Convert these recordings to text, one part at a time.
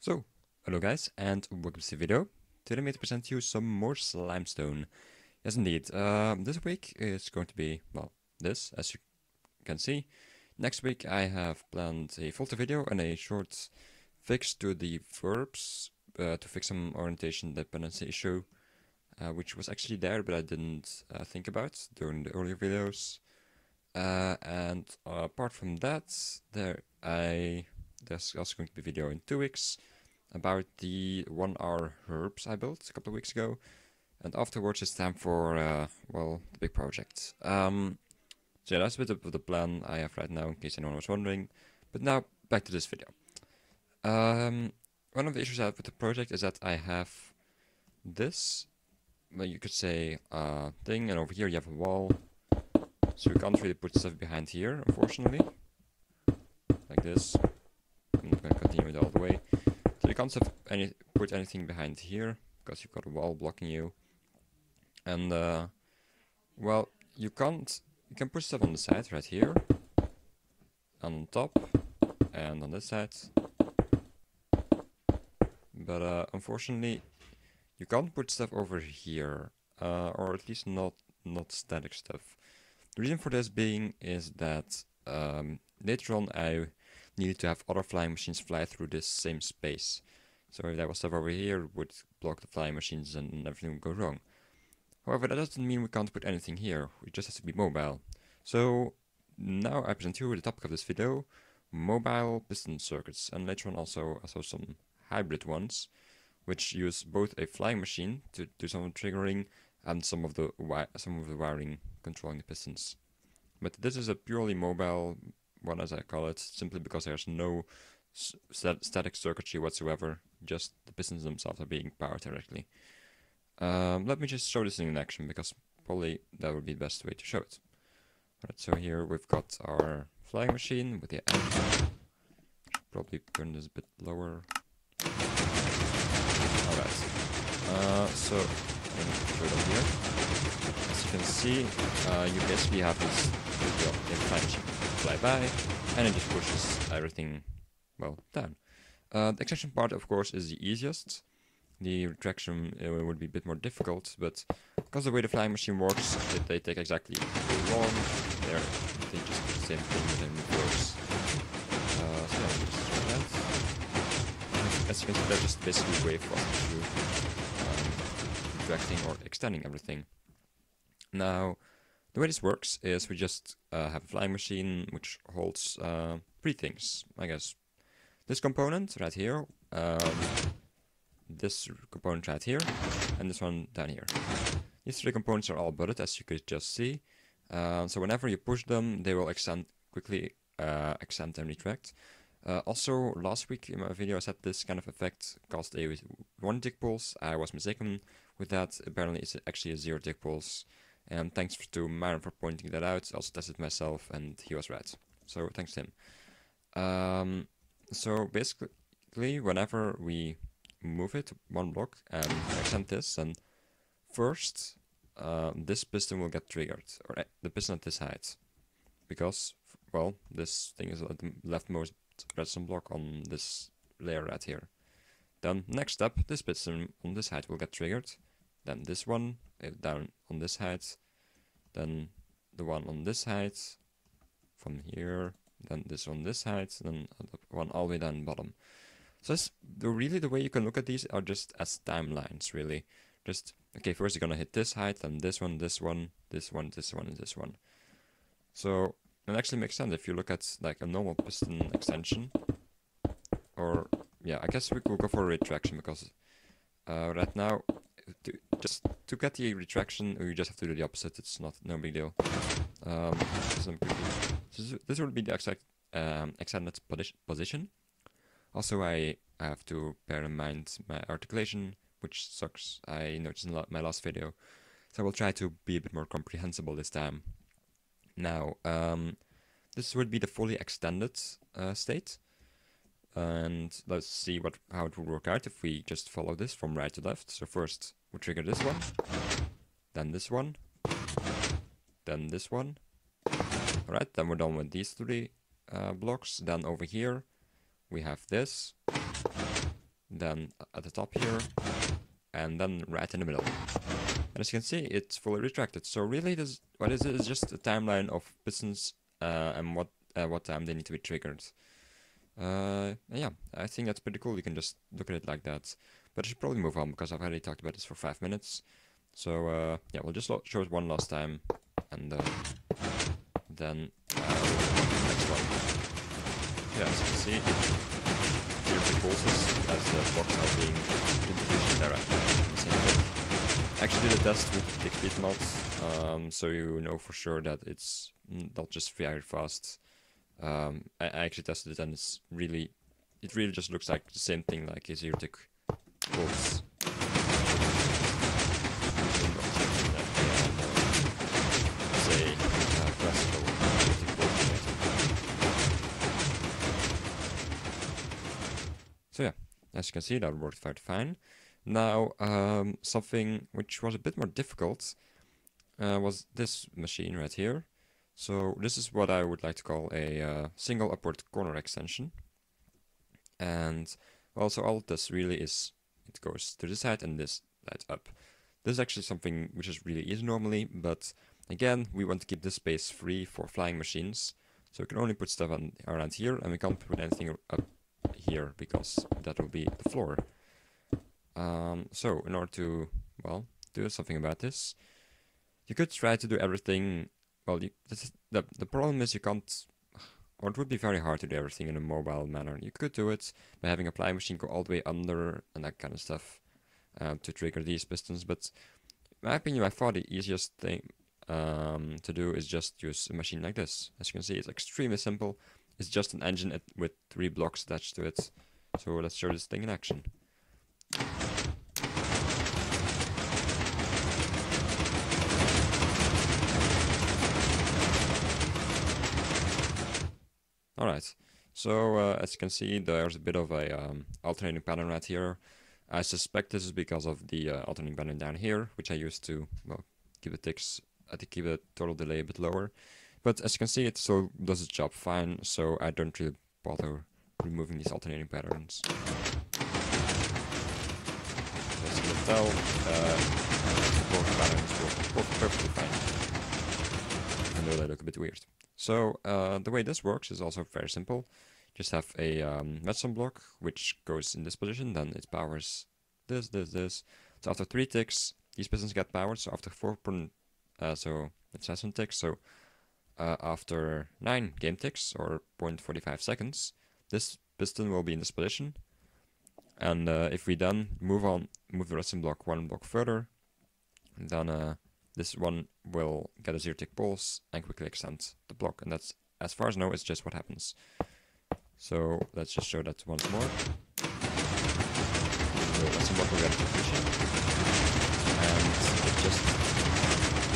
So, hello guys, and welcome to the video. Today I'm going to present you some more slimestone. Yes indeed, this week is going to be, well, this, as you can see. Next week I have planned a full video and a short fix to the verbs, to fix some orientation dependency issue, which was actually there but I didn't think about during the earlier videos. And apart from that, there's also going to be a video in 2 weeks about the 1-hour herbs I built a couple of weeks ago, and afterwards it's time for well, the big project. So yeah, that's a bit of the plan I have right now, in case anyone was wondering. But now back to this video. One of the issues I have with the project is that I have this, well, you could say thing, and over here you have a wall, so you can't really put stuff behind here, unfortunately, like this. I'm not going to continue it all the way. So you can't put anything behind here because you've got a wall blocking you, and well, you can put stuff on the side right here, on top, and on this side. But unfortunately, you can't put stuff over here, or at least not static stuff. The reason for this being is that later on I needed to have other flying machines fly through this same space. So if there was stuff over here, it would block the flying machines and everything would go wrong. However, that doesn't mean we can't put anything here, it just has to be mobile. So now I present you the topic of this video, mobile piston circuits, and later on also some hybrid ones, which use both a flying machine to do some triggering and some of the wiring controlling the pistons. But this is a purely mobile one, as I call it, simply because there's no static circuitry whatsoever, just the pistons themselves are being powered directly. Let me just show this in action, because probably that would be the best way to show it. Alright, so here we've got our flying machine with the engine. Probably turn this a bit lower. Alright, so I'm going to show it over here. As you can see, you basically have this flying machine fly by, and it just pushes everything, well, down. The extraction part, of course, is the easiest. The retraction would be a bit more difficult, but because the way the flying machine works, they take exactly how long. They just do the same thing within reverse. So yeah, just try that. As you can see, they're just basically a way for us to retracting or extending everything. Now, the way this works is we just have a flying machine which holds 3 things, I guess. This component right here, this component right here, and this one down here. These 3 components are all butted, as you could just see. So whenever you push them, they will quickly extend and retract. Also, last week in my video I said this kind of effect caused a 1 tick pulse. I was mistaken with that. Apparently it's actually a 0 tick pulse. And thanks to Myren for pointing that out. I also tested myself and he was right. So thanks to him. So basically, whenever we move it 1 block and extend this, then first this piston will get triggered, or the piston at this height, because, well, this thing is at the leftmost redstone block on this layer right here. Then next up, this piston on this height will get triggered. Then this one down on this height, then the one on this height, from here, then this on this height, then the one all the way down bottom. So that's really the way you can look at these are just as timelines, really. Just, okay, first you're gonna hit this height, then this one, this one, this one, this one, and this one. So it actually makes sense if you look at like a normal piston extension, or yeah, I guess we could go for a retraction, because right now, to get the retraction, you just have to do the opposite. It's no big deal. This would be the exact extended position. Also, I have to bear in mind my articulation, which sucks. I noticed in my last video, so I will try to be a bit more comprehensible this time. Now, this would be the fully extended state. And let's see how it will work out if we just follow this from right to left. So first we trigger this one, then this one, then this one. Alright, then we're done with these 3 blocks. Then over here we have this, then at the top here, and then right in the middle. And as you can see, it's fully retracted. So really, what is it is just a timeline of pistons and what time they need to be triggered. Yeah, I think that's pretty cool. You can just look at it like that. But I should probably move on because I've already talked about this for 5 minutes. So yeah, we'll just show it one last time, and then next one. Yeah, as you can see, here the pulses as the blocks are being introduced directly in the same way. I actually did a test with big speed mods, so you know for sure that it's not just very fast. I actually tested it, and it really just looks like the same thing like a zero-tick pulse. Classical zero-tick pulse. So yeah, as you can see, that worked very fine. Now, something which was a bit more difficult was this machine right here. So this is what I would like to call a single upward corner extension. And also all of this really is, it goes to this side and this side up. This is actually something which is really easy normally, but again, we want to keep this space free for flying machines. So we can only put stuff around here, and we can't put anything up here because that will be the floor. So in order to, well, do something about this, you could try to do everything. Well, the problem is you can't, or it would be very hard to do everything in a mobile manner. You could do it by having a flying machine go all the way under and that kind of stuff to trigger these pistons. But in my opinion, by far the easiest thing to do is just use a machine like this. As you can see, it's extremely simple. It's just an engine with 3 blocks attached to it. So let's show this thing in action. Alright, so as you can see, there's a bit of a alternating pattern right here. I suspect this is because of the alternating pattern down here, which I used to, well, keep the ticks, keep the total delay a bit lower. But as you can see, it still does its job fine, so I don't really bother removing these alternating patterns. As you can tell, both patterns work perfectly fine, even though they look a bit weird. So the way this works is also very simple. Just have a redstone block which goes in this position, then it powers this. So after 3 ticks, these pistons get powered. So after 4, so it's redstone ticks. So after 9 game ticks or 0.45 seconds, this piston will be in this position. And if we then move the redstone block 1 block further, then this one will get a zero-tick pulse and quickly extend the block. And that's, as far as I know, it's just what happens. So let's just show that once more. The redstone block will get into position. And it just...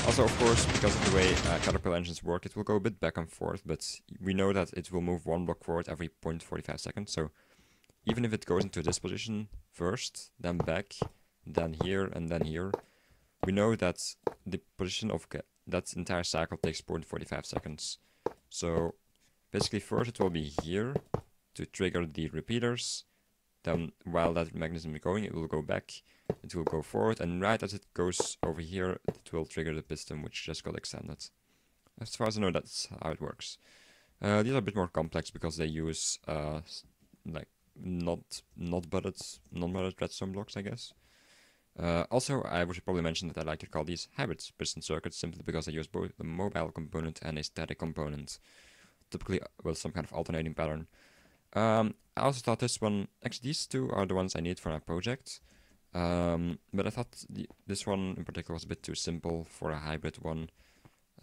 Also, of course, because of the way Caterpillar engines work, it will go a bit back and forth, but we know that it will move 1 block forward every 0.45 seconds. So even if it goes into this position first, then back, then here, and then here, we know that the position of that entire cycle takes 0.45 seconds. So basically first it will be here to trigger the repeaters. Then while that mechanism is going, it will go back, it will go forward, and right as it goes over here, it will trigger the piston which just got extended. As far as I know, that's how it works. These are a bit more complex because they use like non-butted redstone blocks, I guess. Also, I should probably mention that I like to call these hybrid piston circuits simply because they use both a mobile component and a static component, typically with some kind of alternating pattern. I also thought this one, actually these two are the ones I need for my project, but I thought this one in particular was a bit too simple for a hybrid one,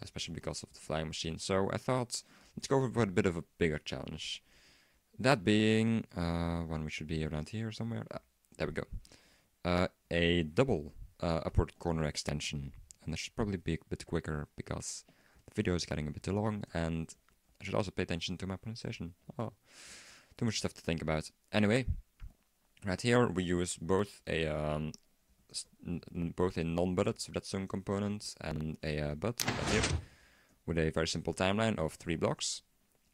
especially because of the flying machine. So I thought, let's go for a bit of a bigger challenge. That being, one which should be around here somewhere. There we go. A double upward corner extension, and I should probably be a bit quicker because the video is getting a bit too long, and I should also pay attention to my pronunciation. Oh, too much stuff to think about. Anyway, right here we use both a non-butted redstone component and a butt right here, with a very simple timeline of 3 blocks.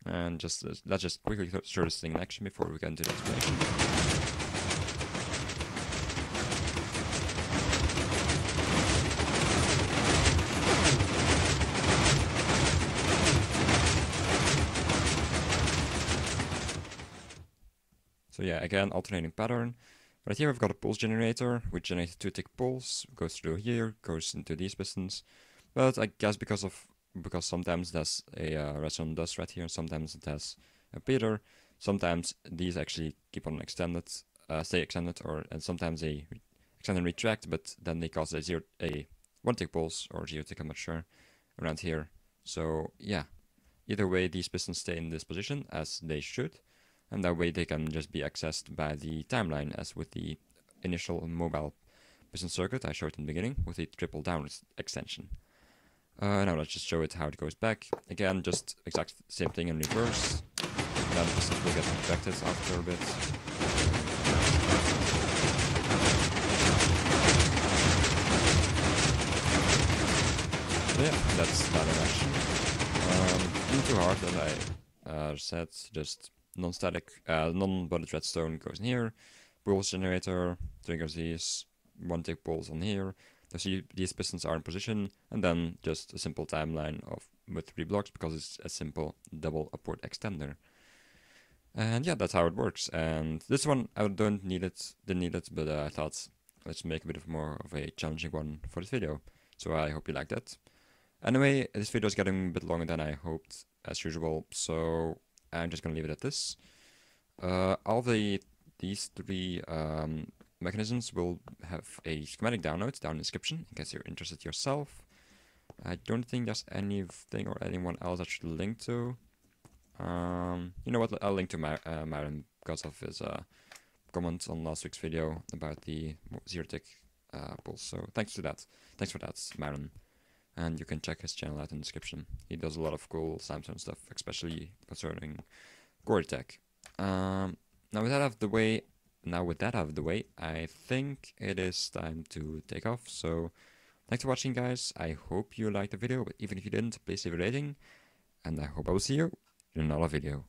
And let's just quickly show this thing in action before we get into the explanation. So yeah, again, alternating pattern. Right here we've got a pulse generator, which generates 2 tick pulse, goes through here, goes into these pistons. But I guess because sometimes there's a resonant dust right here, sometimes it has a beater, sometimes these actually keep on extended, stay extended, and sometimes they extend and retract, but then they cause a 1 tick pulse or 0 tick, I'm not sure, around here. So yeah, either way these pistons stay in this position as they should, and that way they can just be accessed by the timeline as with the initial mobile piston circuit I showed in the beginning with the triple down extension. Now let's just show it how it goes back. Again, just exact same thing in reverse. And then the pistons will get retracted after a bit. So yeah, that's that in action. Not too hard, as I said, just non-static, non-bodied redstone goes in here. Pulse generator triggers these 1 tick pulse on here. So these pistons are in position, and then just a simple timeline with 3 blocks because it's a simple double upward extender. And yeah, that's how it works. And this one I didn't need it, but I thought let's make a bit more of a challenging one for this video. So I hope you liked that. Anyway, this video is getting a bit longer than I hoped, as usual, so I'm just gonna leave it at this. These 3 mechanisms will have a schematic download down in the description in case you're interested yourself. I don't think there's anything or anyone else I should link to. You know what? I'll link to Myren because of his comment on last week's video about the 0 tick pulse. So thanks for that, Myren. And you can check his channel out in the description. He does a lot of cool slimestone stuff, especially concerning core tech. Now with that out of the way, I think it is time to take off. So thanks for watching, guys. I hope you liked the video, but even if you didn't, please leave a rating. And I hope I will see you in another video.